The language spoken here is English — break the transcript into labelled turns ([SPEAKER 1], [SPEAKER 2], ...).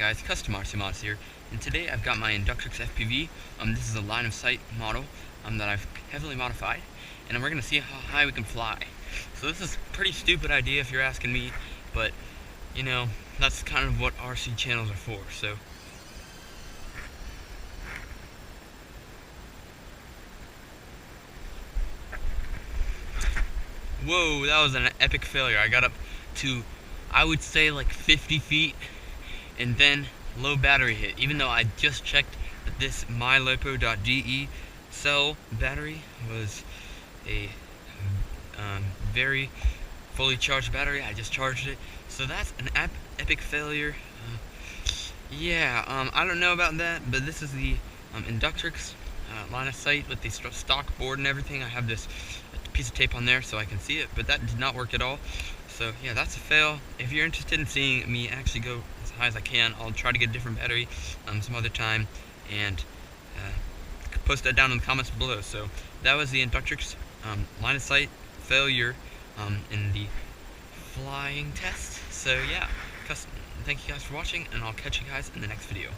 [SPEAKER 1] guys, Custom RC Mods here, and today I've got my Inductrix FPV. This is a line of sight model that I've heavily modified, and we're going to see how high we can fly. So this is a pretty stupid idea if you're asking me, but you know, that's kind of what RC channels are for. So whoa, that was an epic failure. I got up to, I would say, like 50 feet, and then low battery hit, even though I just checked that this mylopo.de cell battery was a very fully charged battery. I just charged it, so that's an epic failure. I don't know about that, but this is the Inductrix line of sight with the stock board and everything. I have this piece of tape on there so I can see it, but that did not work at all. So yeah, that's a fail. If you're interested in seeing me actually go as high as I can, I'll try to get a different battery some other time, and post that down in the comments below. So that was the Inductrix line of sight failure in the flying test. So yeah, thank you guys for watching, and I'll catch you guys in the next video.